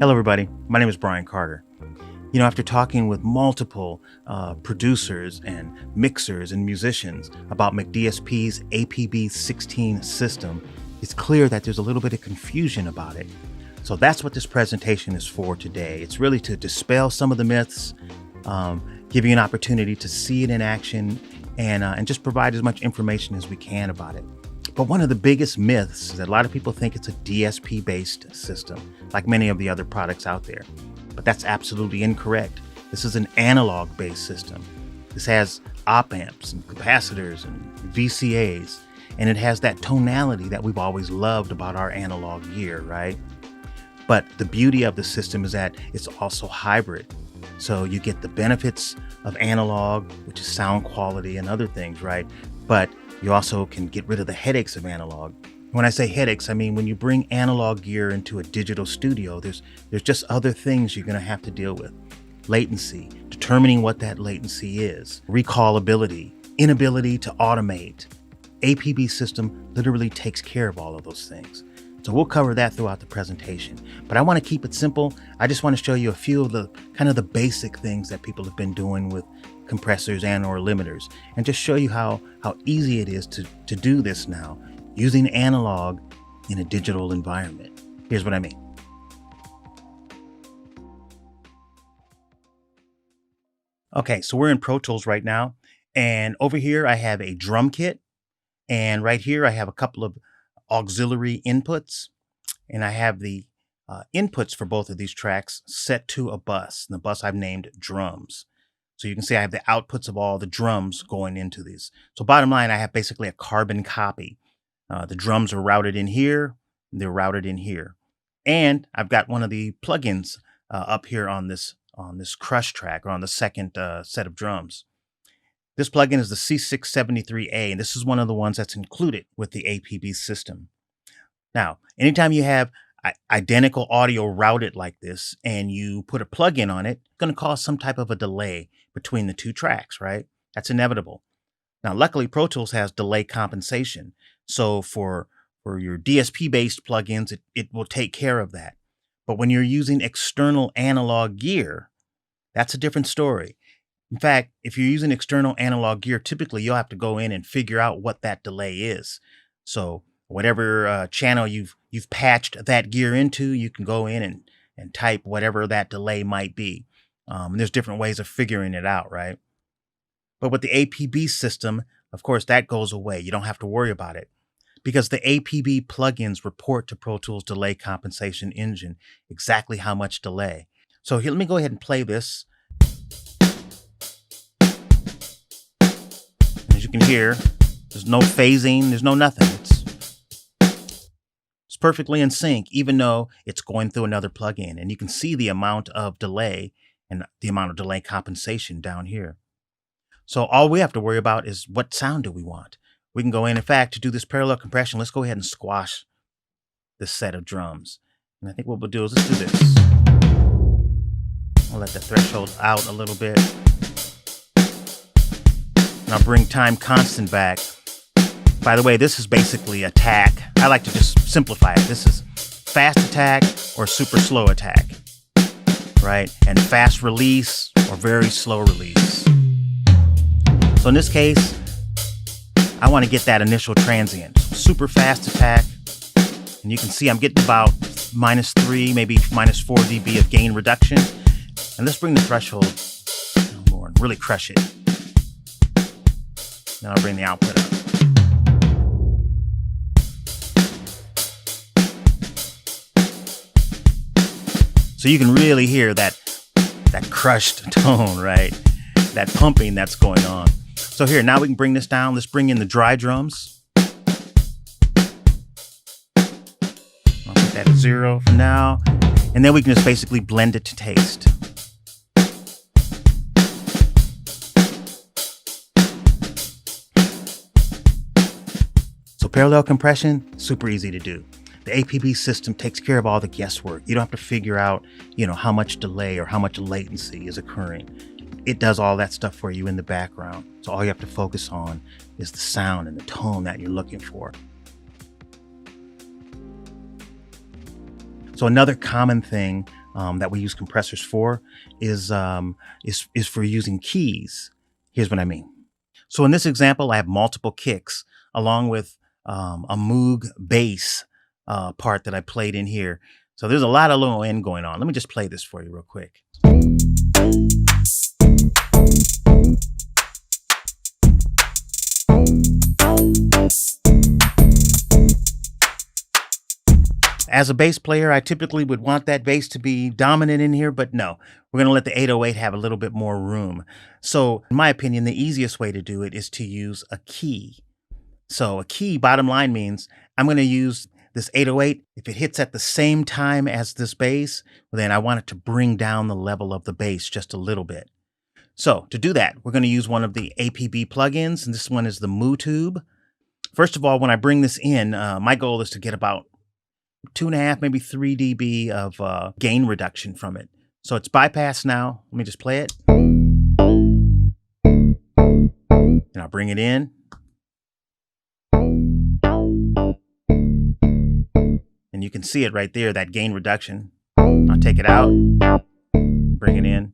Hello, everybody. My name is Brian Carter. After talking with multiple producers and mixers and musicians about McDSP's APB 16 system, it's clear that there's a little bit of confusion about it. So that's what this presentation is for today. It's really to dispel some of the myths, give you an opportunity to see it in action, and just provide as much information as we can about it. But one of the biggest myths is that a lot of people think it's a DSP-based system, like many of the other products out there. But that's absolutely incorrect. This is an analog-based system. This has op-amps and capacitors and VCAs, and it has that tonality that we've always loved about our analog gear, right? But the beauty of the system is that it's also hybrid. So you get the benefits of analog, which is sound quality and other things, right? But you also can get rid of the headaches of analog. When I say headaches, I mean when you bring analog gear into a digital studio, there's just other things you're going to have to deal with. Latency, determining what that latency is, recallability, inability to automate. APB system literally takes care of all of those things. So we'll cover that throughout the presentation. But I want to keep it simple. I just want to show you a few of the kind of the basic things that people have been doing with compressors and or limiters, and just show you how easy it is to do this now using analog in a digital environment. Here's what I mean. Okay, so we're in Pro Tools right now, and over here I have a drum kit, and right here I have a couple of auxiliary inputs, and I have the inputs for both of these tracks set to a bus, and the bus I've named drums. So you can see I have the outputs of all the drums going into these. So bottom line, I have basically a carbon copy. The drums are routed in here, and they're routed in here. And I've got one of the plugins up here on this crush track, or on the second set of drums. This plugin is the C673A, and this is one of the ones that's included with the APB system. Now, anytime you have identical audio routed like this and you put a plugin on it, it's going to cause some type of a delay between the two tracks, right? That's inevitable. Now, luckily, Pro Tools has delay compensation. So for your DSP-based plugins, it will take care of that. But when you're using external analog gear, that's a different story. In fact, if you're using external analog gear, typically you'll have to go in and figure out what that delay is. So whatever channel you've patched that gear into, you can go in and type whatever that delay might be. And there's different ways of figuring it out, right? But with the APB system, of course, that goes away. You don't have to worry about it because the APB plugins report to Pro Tools delay compensation engine exactly how much delay. So here, let me go ahead and play this. As you can hear, there's no phasing, there's no nothing. It's perfectly in sync, even though it's going through another plugin. And you can see the amount of delay and the amount of delay compensation down here. So all we have to worry about is what sound do we want. We can go in fact, to do this parallel compression, let's go ahead and squash this set of drums. And I think what we'll do is let's do this. I'll let the threshold out a little bit. And I'll bring time constant back. By the way, this is basically attack. I like to just simplify it. This is fast attack or super slow attack, right? And fast release or very slow release. So in this case, I want to get that initial transient. Super fast attack. And you can see I'm getting about -3, maybe -4 dB of gain reduction. And let's bring the threshold more and really crush it. Now I'll bring the output up. So you can really hear that crushed tone, right? That pumping that's going on. So here, now we can bring this down. Let's bring in the dry drums. I'll put that at 0 for now. And then we can just basically blend it to taste. So parallel compression, super easy to do. The APB system takes care of all the guesswork. You don't have to figure out, how much delay or how much latency is occurring. It does all that stuff for you in the background. So all you have to focus on is the sound and the tone that you're looking for. So another common thing that we use compressors for is for using keys. Here's what I mean. So in this example, I have multiple kicks along with a Moog bass part that I played in here. So there's a lot of low end going on. Let me just play this for you real quick. As a bass player, I typically would want that bass to be dominant in here, but no, we're going to let the 808 have a little bit more room. So in my opinion, the easiest way to do it is to use a key. So a key, bottom line, means I'm going to use this 808. If it hits at the same time as this bass, well, then I want it to bring down the level of the bass just a little bit. So to do that, we're going to use one of the APB plugins, and this one is the MooTube. First of all, when I bring this in, my goal is to get about 2.5, maybe 3 dB of gain reduction from it. So it's bypassed now. Let me just play it. And I'll bring it in. And you can see it right there, that gain reduction. I'll take it out, bring it in.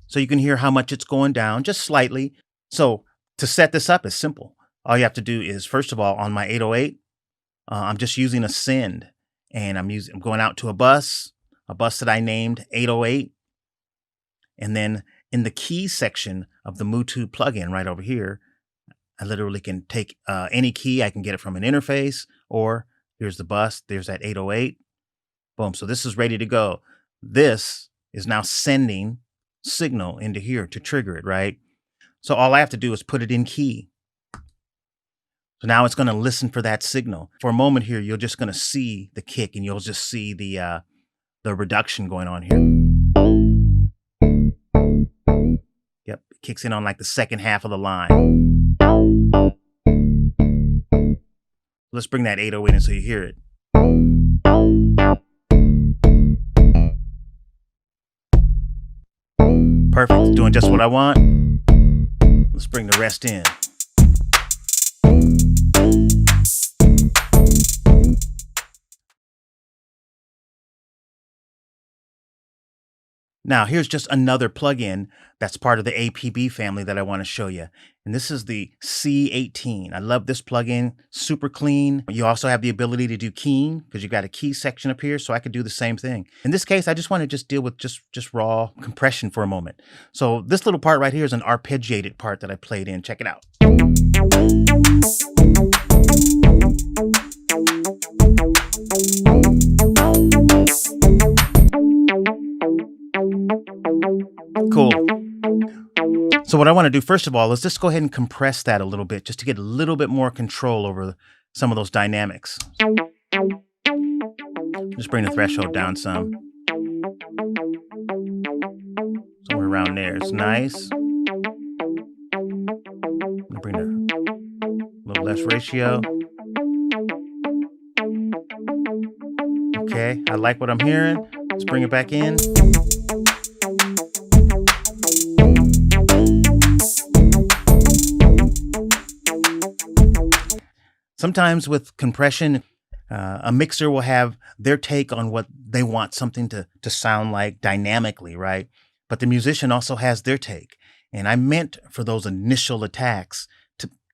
So you can hear how much it's going down, just slightly. So to set this up is simple. All you have to do is, first of all, on my 808, I'm just using a send, and I'm going out to a bus that I named 808. And then in the key section of the MooTube plugin right over here, I literally can take any key. I can get it from an interface, or here's the bus. There's that 808. Boom. So this is ready to go. This is now sending signal into here to trigger it, right? So all I have to do is put it in key. So now it's going to listen for that signal. For a moment here, you're just going to see the kick, and you'll just see the reduction going on here. Yep, it kicks in on like the second half of the line. Let's bring that 808 in so you hear it. Perfect, it's doing just what I want. Let's bring the rest in. Now, here's just another plugin that's part of the APB family that I want to show you. And this is the C18. I love this plugin, super clean. You also have the ability to do keying because you've got a key section up here, so I could do the same thing. In this case, I just want to deal with just raw compression for a moment. So this little part right here is an arpeggiated part that I played in. Check it out. Cool. So what I want to do first of all is just go ahead and compress that a little bit just to get a little bit more control over some of those dynamics. Just bring the threshold down some. Somewhere around there is nice. Bring a little less ratio. Okay, I like what I'm hearing. Let's bring it back in. Sometimes with compression, a mixer will have their take on what they want something to sound like dynamically, right? But the musician also has their take. And I meant for those initial attacks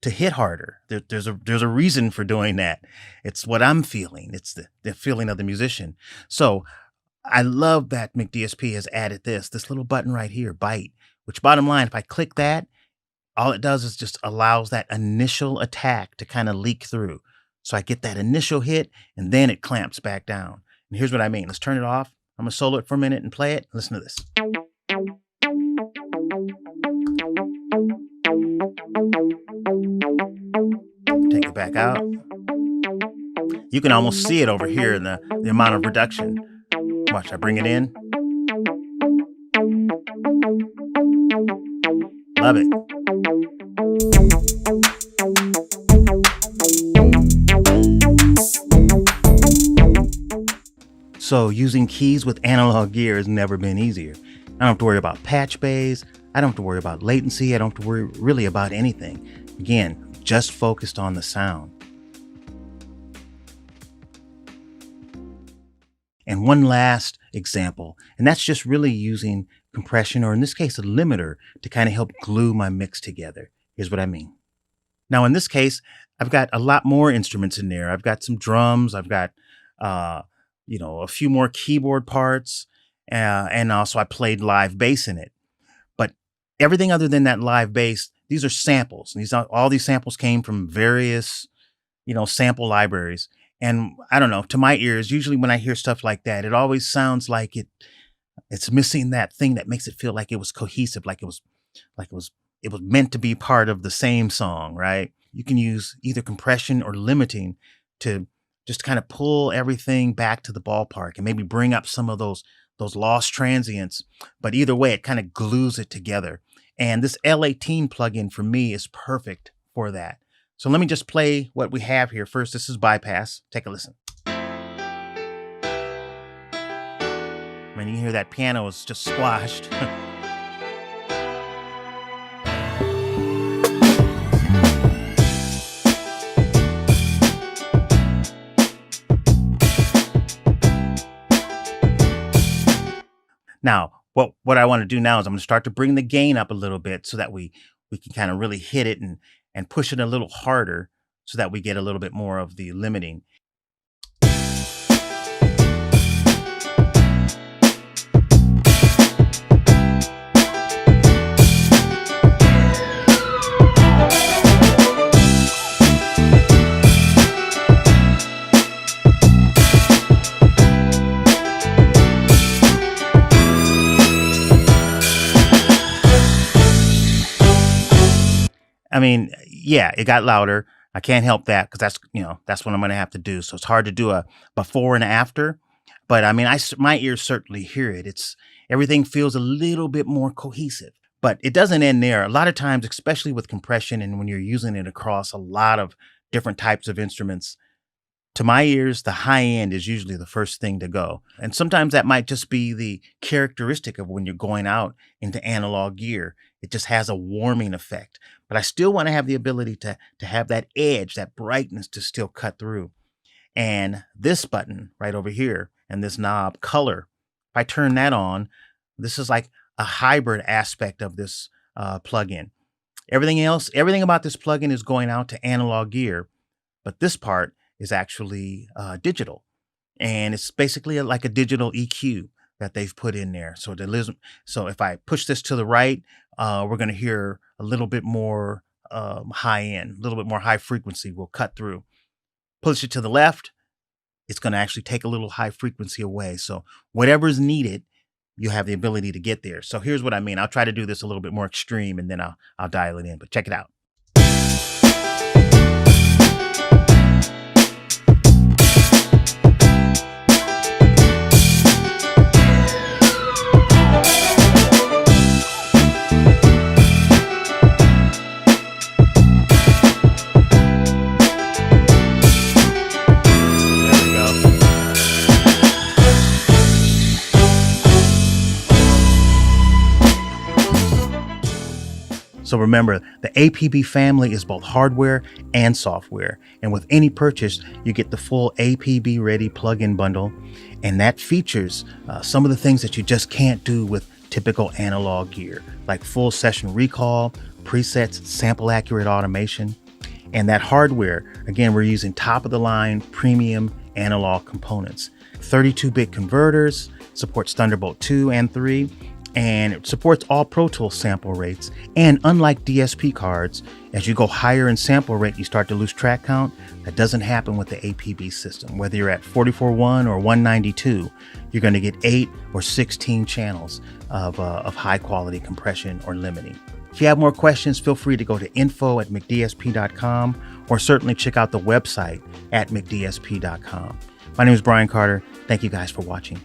to hit harder. There's a reason for doing that. It's what I'm feeling. It's the feeling of the musician. So I love that McDSP has added this little button right here, bite, which bottom line, if I click that, all it does is just allows that initial attack to kind of leak through. So I get that initial hit, and then it clamps back down. And here's what I mean. Let's turn it off. I'm going to solo it for a minute and play it. Listen to this. Take it back out. You can almost see it over here in the amount of reduction. Watch, I bring it in. Love it. So using keys with analog gear has never been easier. I don't have to worry about patch bays. I don't have to worry about latency. I don't have to worry really about anything. Again, just focused on the sound. And one last example, and that's just really using compression, or in this case, a limiter, to kind of help glue my mix together. Here's what I mean. Now, in this case, I've got a lot more instruments in there. I've got some drums. I've got, a few more keyboard parts. And also I played live bass in it. But everything other than that live bass, these are samples. All these samples came from various, sample libraries. And I don't know, to my ears, usually when I hear stuff like that, it always sounds like it's missing that thing that makes it feel like it was cohesive, like it was meant to be part of the same song, right? You can use either compression or limiting to just kind of pull everything back to the ballpark and maybe bring up some of those lost transients. But either way, it kind of glues it together. And this L18 plugin for me is perfect for that. So let me just play what we have here. First, this is bypass. Take a listen. When you hear that piano is just squashed. Now, what I want to do now is I'm going to start to bring the gain up a little bit so that we can kind of really hit it and push it a little harder so that we get a little bit more of the limiting. I mean, yeah, it got louder. I can't help that because that's what I'm going to have to do. So it's hard to do a before and after. But I mean, my ears certainly hear it. Everything feels a little bit more cohesive. But it doesn't end there. A lot of times, especially with compression and when you're using it across a lot of different types of instruments, to my ears, the high end is usually the first thing to go. And sometimes that might just be the characteristic of when you're going out into analog gear. It just has a warming effect. But I still want to have the ability to have that edge, that brightness to still cut through. And this button right over here and this knob, color, if I turn that on, this is like a hybrid aspect of this plugin. Everything about this plugin is going out to analog gear, but this part is actually digital. And it's basically like a digital EQ that they've put in there. So if I push this to the right, we're going to hear a little bit more high end, a little bit more high frequency will cut through. Push it to the left, it's going to actually take a little high frequency away. So whatever is needed, you have the ability to get there. So here's what I mean. I'll try to do this a little bit more extreme and then I'll dial it in, but check it out. So remember, the APB family is both hardware and software. And with any purchase, you get the full APB ready plugin bundle. And that features some of the things that you just can't do with typical analog gear, like full session recall, presets, sample accurate automation. And that hardware, again, we're using top of the line premium analog components, 32-bit converters, supports Thunderbolt 2 and 3, and it supports all Pro Tools sample rates. And unlike DSP cards, as you go higher in sample rate, you start to lose track count. That doesn't happen with the APB system. Whether you're at 44.1 or 192, you're going to get 8 or 16 channels of high quality compression or limiting. If you have more questions, feel free to go to info@mcdsp.com or certainly check out the website at mcdsp.com. My name is Brian Carter. Thank you guys for watching.